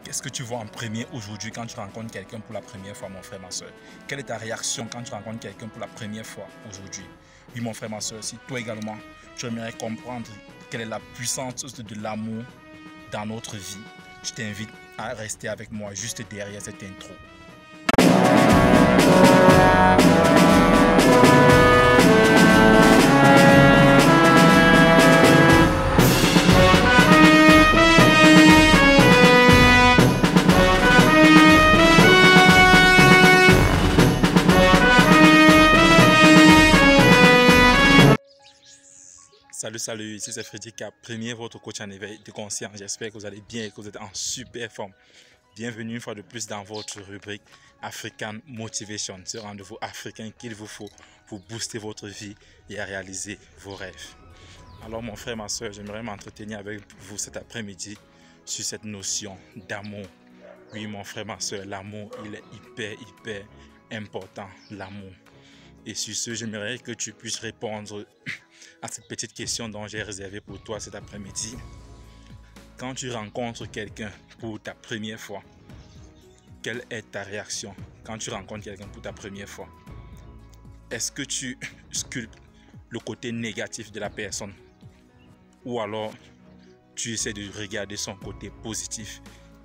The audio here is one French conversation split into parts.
Qu'est-ce que tu vois en premier aujourd'hui quand tu rencontres quelqu'un pour la première fois, mon frère, ma soeur? Quelle est ta réaction quand tu rencontres quelqu'un pour la première fois aujourd'hui? Oui, mon frère, ma soeur, si toi également, tu aimerais comprendre quelle est la puissance de l'amour dans notre vie, je t'invite à rester avec moi juste derrière cette intro. Salut, ici c'est Freddy Cap, premier votre coach en éveil de conscience. J'espère que vous allez bien et que vous êtes en super forme. Bienvenue une fois de plus dans votre rubrique African Motivation, ce rendez-vous africain qu'il vous faut pour booster votre vie et à réaliser vos rêves. Alors mon frère, ma soeur, j'aimerais m'entretenir avec vous cet après-midi sur cette notion d'amour. Oui mon frère, ma soeur, l'amour il est hyper important, l'amour. Et sur ce, j'aimerais que tu puisses répondre à cette petite question dont j'ai réservé pour toi cet après-midi. Quand tu rencontres quelqu'un pour ta première fois, quelle est ta réaction quand tu rencontres quelqu'un pour ta première fois? Est-ce que tu sculptes le côté négatif de la personne? Ou alors tu essaies de regarder son côté positif?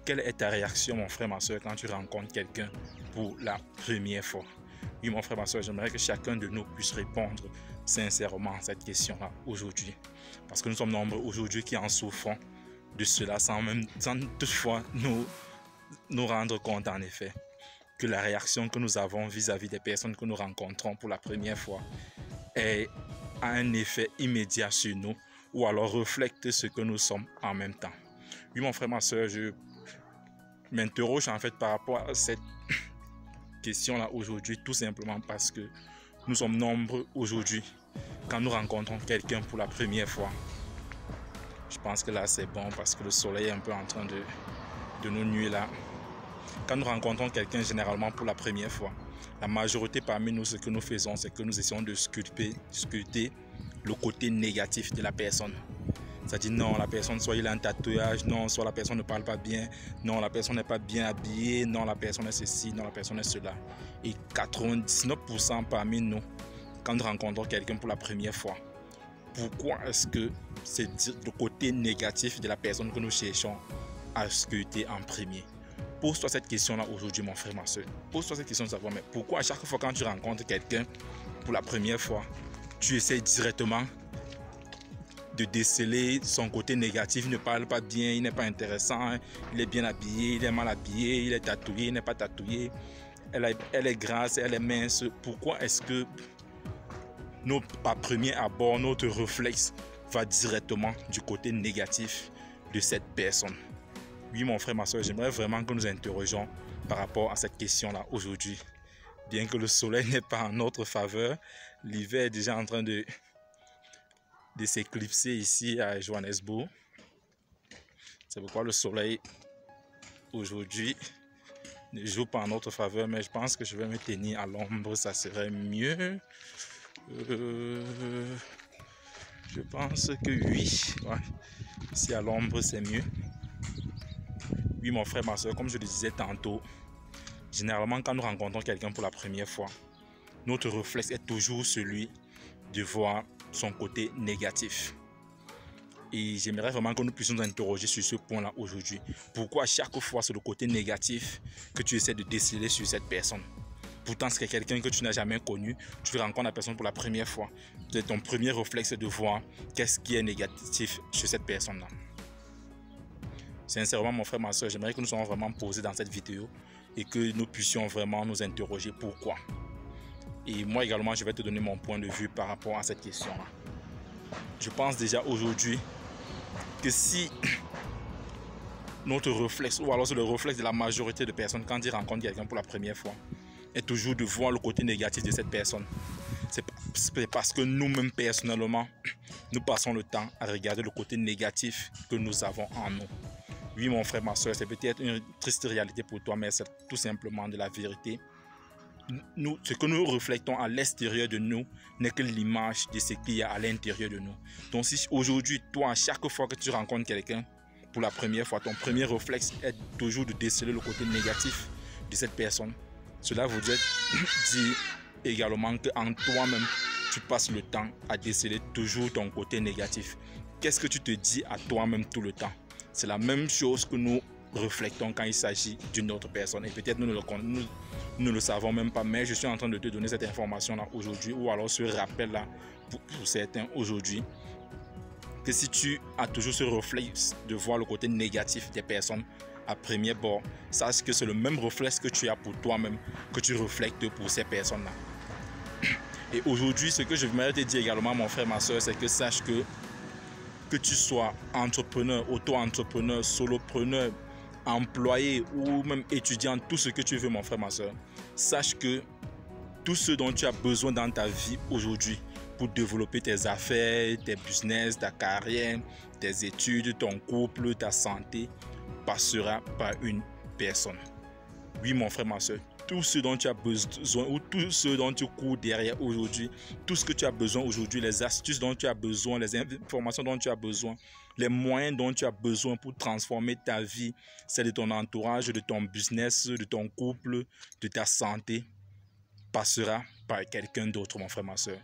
Quelle est ta réaction, mon frère, ma soeur, quand tu rencontres quelqu'un pour la première fois? Oui, mon frère, ma soeur, j'aimerais que chacun de nous puisse répondre sincèrement à cette question-là aujourd'hui. Parce que nous sommes nombreux aujourd'hui qui en souffrons de cela sans toutefois nous rendre compte en effet que la réaction que nous avons vis-à-vis des personnes que nous rencontrons pour la première fois a un effet immédiat sur nous ou alors reflète ce que nous sommes en même temps. Oui, mon frère, ma soeur, je m'interroge en fait par rapport à cette question-là aujourd'hui, tout simplement parce que nous sommes nombreux aujourd'hui quand nous rencontrons quelqu'un pour la première fois. Je pense que là c'est bon parce que le soleil est un peu en train de nous nuire là. Quand nous rencontrons quelqu'un généralement pour la première fois, la majorité parmi nous, ce que nous faisons, c'est que nous essayons de sculpter le côté négatif de la personne. C'est-à-dire non, la personne, soit il a un tatouage, non, soit la personne ne parle pas bien, non, la personne n'est pas bien habillée, non, la personne est ceci, non, la personne est cela. Et 99% parmi nous, quand nous rencontrons quelqu'un pour la première fois, pourquoi est-ce que c'est le côté négatif de la personne que nous cherchons à sculpter en premier? Pose-toi cette question-là aujourd'hui, mon frère, ma soeur. Pose-toi cette question de savoir, mais pourquoi à chaque fois quand tu rencontres quelqu'un pour la première fois, tu essaies directement de déceler son côté négatif? Il ne parle pas bien, il n'est pas intéressant, il est bien habillé, il est mal habillé, il est tatoué, il n'est pas tatoué, elle est grasse, elle est mince. Pourquoi est-ce que à premier abord, notre réflexe va directement du côté négatif de cette personne? Oui, mon frère, ma soeur, j'aimerais vraiment que nous interrogeons par rapport à cette question-là aujourd'hui. Bien que le soleil n'est pas en notre faveur, l'hiver est déjà en train de s'éclipser ici à Johannesburg. C'est pourquoi le soleil aujourd'hui ne joue pas en notre faveur, mais je pense que je vais me tenir à l'ombre, ça serait mieux. Je pense que oui. Ouais. Ici à l'ombre, c'est mieux. Oui, mon frère, ma soeur, comme je le disais tantôt, généralement quand nous rencontrons quelqu'un pour la première fois, notre réflexe est toujours celui de voir son côté négatif. Et j'aimerais vraiment que nous puissions nous interroger sur ce point-là aujourd'hui. Pourquoi à chaque fois c'est le côté négatif que tu essaies de déceler sur cette personne? Pourtant c'est quelqu'un que tu n'as jamais connu, tu rencontres la personne pour la première fois. Ton premier réflexe est de voir qu'est-ce qui est négatif chez cette personne-là. Sincèrement, mon frère, ma soeur, j'aimerais que nous soyons vraiment posés dans cette vidéo et que nous puissions vraiment nous interroger pourquoi. Et moi également, je vais te donner mon point de vue par rapport à cette question-là. Je pense déjà aujourd'hui que si notre réflexe, ou alors c'est le réflexe de la majorité de personnes quand ils rencontrent quelqu'un pour la première fois, est toujours de voir le côté négatif de cette personne, c'est parce que nous-mêmes personnellement, nous passons le temps à regarder le côté négatif que nous avons en nous. Oui, mon frère, ma soeur, c'est peut-être une triste réalité pour toi, mais c'est tout simplement de la vérité. Ce que nous reflétons à l'extérieur de nous n'est que l'image de ce qu'il y a à l'intérieur de nous. Donc si aujourd'hui, toi, à chaque fois que tu rencontres quelqu'un pour la première fois, ton premier réflexe est toujours de déceler le côté négatif de cette personne. Cela voudrait dire également qu'en toi-même, tu passes le temps à déceler toujours ton côté négatif. Qu'est-ce que tu te dis à toi-même tout le temps? C'est la même chose que nous reflétons quand il s'agit d'une autre personne. Et peut-être nous ne le savons même pas, mais je suis en train de te donner cette information-là aujourd'hui, ou alors ce rappel-là pour certains aujourd'hui, que si tu as toujours ce réflexe de voir le côté négatif des personnes à premier bord, sache que c'est le même réflexe que tu as pour toi-même, que tu reflètes pour ces personnes-là. Et aujourd'hui, ce que je voudrais te dire également, mon frère, ma soeur, c'est que sache que tu sois entrepreneur, auto-entrepreneur, solopreneur, employé ou même étudiant, tout ce que tu veux, mon frère, ma soeur, sache que tout ce dont tu as besoin dans ta vie aujourd'hui pour développer tes affaires, tes business, ta carrière, tes études, ton couple, ta santé, passera par une personne. Oui, mon frère, ma soeur, tout ce dont tu as besoin ou tout ce dont tu cours derrière aujourd'hui, tout ce que tu as besoin aujourd'hui, les astuces dont tu as besoin, les informations dont tu as besoin, les moyens dont tu as besoin pour transformer ta vie, celle de ton entourage, de ton business, de ton couple, de ta santé, passera par quelqu'un d'autre, mon frère, ma soeur.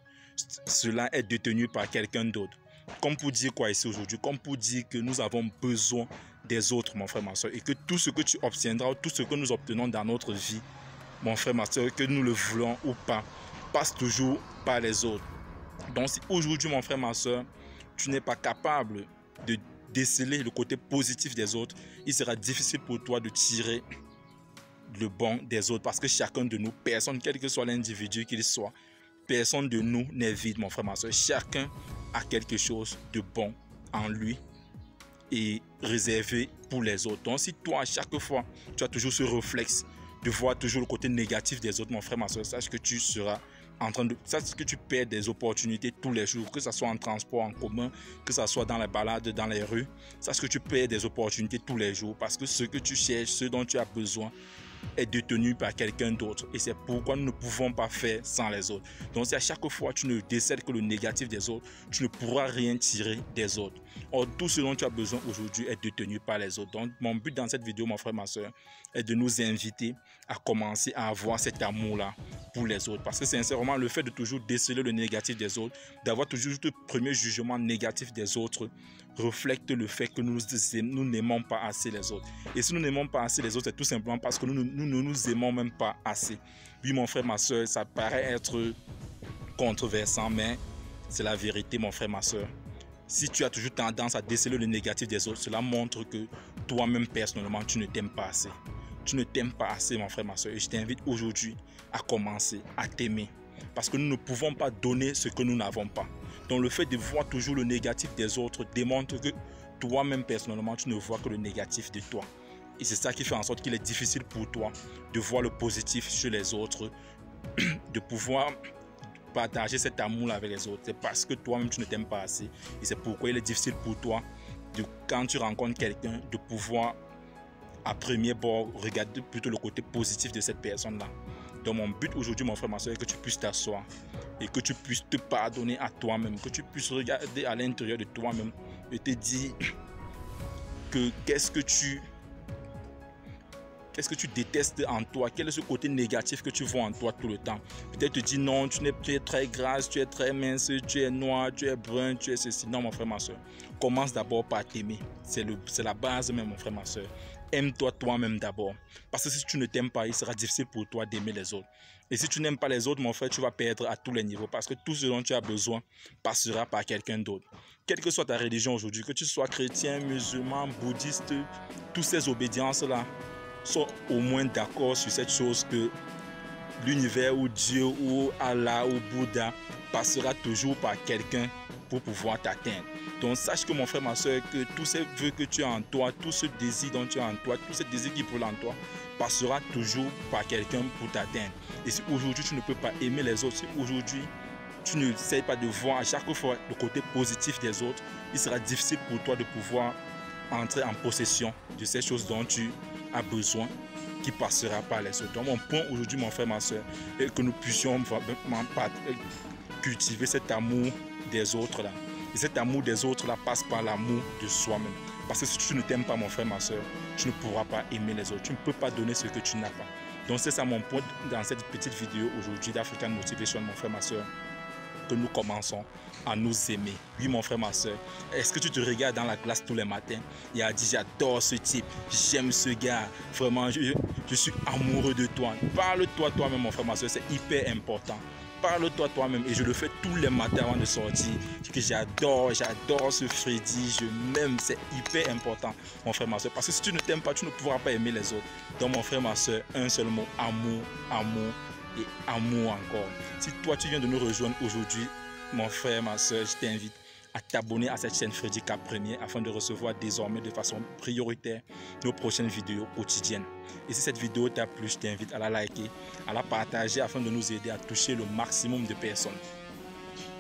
Cela est détenu par quelqu'un d'autre. Comme pour dire quoi ici aujourd'hui? Comme pour dire que nous avons besoin des autres, mon frère, ma soeur, et que tout ce que tu obtiendras, tout ce que nous obtenons dans notre vie, mon frère, ma soeur, que nous le voulons ou pas, passe toujours par les autres. Donc si aujourd'hui, mon frère, ma soeur, tu n'es pas capable de déceler le côté positif des autres, il sera difficile pour toi de tirer le bon des autres, parce que chacun de nous, personne, quel que soit l'individu qu'il soit, personne de nous n'est vide, mon frère, ma soeur. Chacun a quelque chose de bon en lui et réservé pour les autres. Donc si toi, à chaque fois, tu as toujours ce réflexe de voir toujours le côté négatif des autres, mon frère, ma soeur, sache que tu seras en train de... Sache que tu perds des opportunités tous les jours, que ce soit en transport en commun, que ce soit dans les balades, dans les rues. Sache que tu perds des opportunités tous les jours, parce que ce que tu cherches, ce dont tu as besoin, est détenu par quelqu'un d'autre, et c'est pourquoi nous ne pouvons pas faire sans les autres. Donc si à chaque fois tu ne décèles que le négatif des autres, tu ne pourras rien tirer des autres. Or tout ce dont tu as besoin aujourd'hui est détenu par les autres. Donc mon but dans cette vidéo, mon frère, ma soeur, est de nous inviter à commencer à avoir cet amour-là pour les autres, parce que sincèrement, le fait de toujours déceler le négatif des autres, d'avoir toujours le premier jugement négatif des autres, reflète le fait que nous n'aimons pas assez les autres. Et si nous n'aimons pas assez les autres, c'est tout simplement parce que nous ne nous aimons même pas assez. Oui, mon frère, ma soeur, ça paraît être controversant, mais c'est la vérité, mon frère, ma soeur. Si tu as toujours tendance à déceler le négatif des autres, cela montre que toi-même, personnellement, tu ne t'aimes pas assez. Tu ne t'aimes pas assez, mon frère, ma soeur. Et je t'invite aujourd'hui à commencer à t'aimer. Parce que nous ne pouvons pas donner ce que nous n'avons pas. Donc le fait de voir toujours le négatif des autres démontre que toi-même, personnellement, tu ne vois que le négatif de toi. Et c'est ça qui fait en sorte qu'il est difficile pour toi de voir le positif chez les autres, de pouvoir partager cet amour avec les autres. C'est parce que toi-même, tu ne t'aimes pas assez. Et c'est pourquoi il est difficile pour toi, quand tu rencontres quelqu'un, de pouvoir, à premier bord, regarder plutôt le côté positif de cette personne-là. Donc mon but aujourd'hui, mon frère, ma soeur, est que tu puisses t'asseoir et que tu puisses te pardonner à toi-même, que tu puisses regarder à l'intérieur de toi-même et te dire que qu'est-ce que tu détestes en toi, quel est ce côté négatif que tu vois en toi tout le temps. Peut-être te dire non, tu es très grasse, tu es très mince, tu es noir, tu es brun, tu es ceci. Non, mon frère, ma soeur, commence d'abord par t'aimer. C'est la base même, mon frère, ma soeur. Aime-toi toi-même d'abord. Parce que si tu ne t'aimes pas, il sera difficile pour toi d'aimer les autres. Et si tu n'aimes pas les autres, mon frère, tu vas perdre à tous les niveaux. Parce que tout ce dont tu as besoin passera par quelqu'un d'autre. Quelle que soit ta religion aujourd'hui, que tu sois chrétien, musulman, bouddhiste, toutes ces obédiences-là sont au moins d'accord sur cette chose que l'univers ou Dieu ou Allah ou Bouddha passera toujours par quelqu'un pour pouvoir t'atteindre. Donc sache que mon frère, ma soeur, que tous ces vœux que tu as en toi, tout ce désir dont tu as en toi, tout ce désir qui brûle en toi, passera toujours par quelqu'un pour t'atteindre. Et si aujourd'hui tu ne peux pas aimer les autres, si aujourd'hui tu ne sais pas de voir à chaque fois le côté positif des autres, il sera difficile pour toi de pouvoir entrer en possession de ces choses dont tu as besoin, qui passera par les autres. Donc mon point aujourd'hui, mon frère, ma soeur, est que nous puissions vraiment cultiver cet amour des autres là. Et cet amour des autres là passe par l'amour de soi-même. Parce que si tu ne t'aimes pas, mon frère, ma soeur, tu ne pourras pas aimer les autres. Tu ne peux pas donner ce que tu n'as pas. Donc c'est ça mon point dans cette petite vidéo aujourd'hui d'African Motivation, mon frère, ma soeur, que nous commençons à nous aimer. Oui, mon frère, ma soeur, est-ce que tu te regardes dans la glace tous les matins et as dit j'adore ce type, j'aime ce gars, vraiment je suis amoureux de toi. Parle-toi toi-même, mon frère, ma soeur, c'est hyper important. Parle-toi toi-même, et je le fais tous les matins avant de sortir, que j'adore ce Freddy, je m'aime, c'est hyper important, mon frère, ma soeur, parce que si tu ne t'aimes pas, tu ne pourras pas aimer les autres. Donc mon frère, ma soeur, un seul mot, amour, amour et amour encore. Si toi tu viens de nous rejoindre aujourd'hui, mon frère, ma soeur, je t'invite à t'abonner à cette chaîne Freddy Cap Premier afin de recevoir désormais de façon prioritaire nos prochaines vidéos quotidiennes. Et si cette vidéo t'a plu, je t'invite à la liker, à la partager afin de nous aider à toucher le maximum de personnes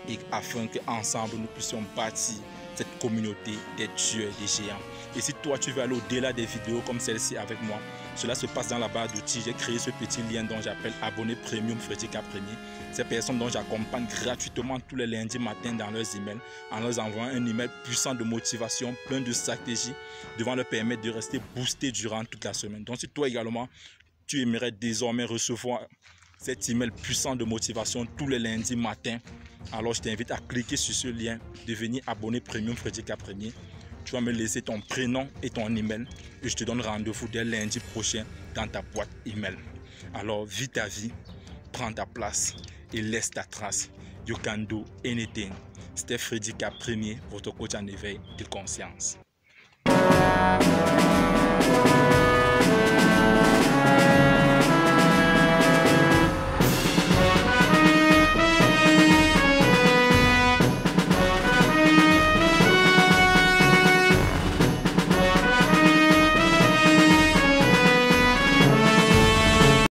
et afin qu'ensemble nous puissions bâtir cette communauté des tueurs, des géants. Et si toi tu veux aller au-delà des vidéos comme celle-ci avec moi, cela se passe dans la barre d'outils. J'ai créé ce petit lien dont j'appelle abonné premium Freddy Cap Premier. Ces personnes dont j'accompagne gratuitement tous les lundis matins dans leurs emails, en leur envoyant un email puissant de motivation, plein de stratégies, devant leur permettre de rester boosté durant toute la semaine. Donc si toi également tu aimerais désormais recevoir cet email puissant de motivation tous les lundis matins, alors je t'invite à cliquer sur ce lien, devenir abonné premium Freddy Cap Premier. Tu vas me laisser ton prénom et ton email et je te donne rendez-vous dès lundi prochain dans ta boîte email. Alors vis ta vie, prends ta place et laisse ta trace. You can do anything. C'était Freddy Cap Premier, votre coach en éveil de conscience.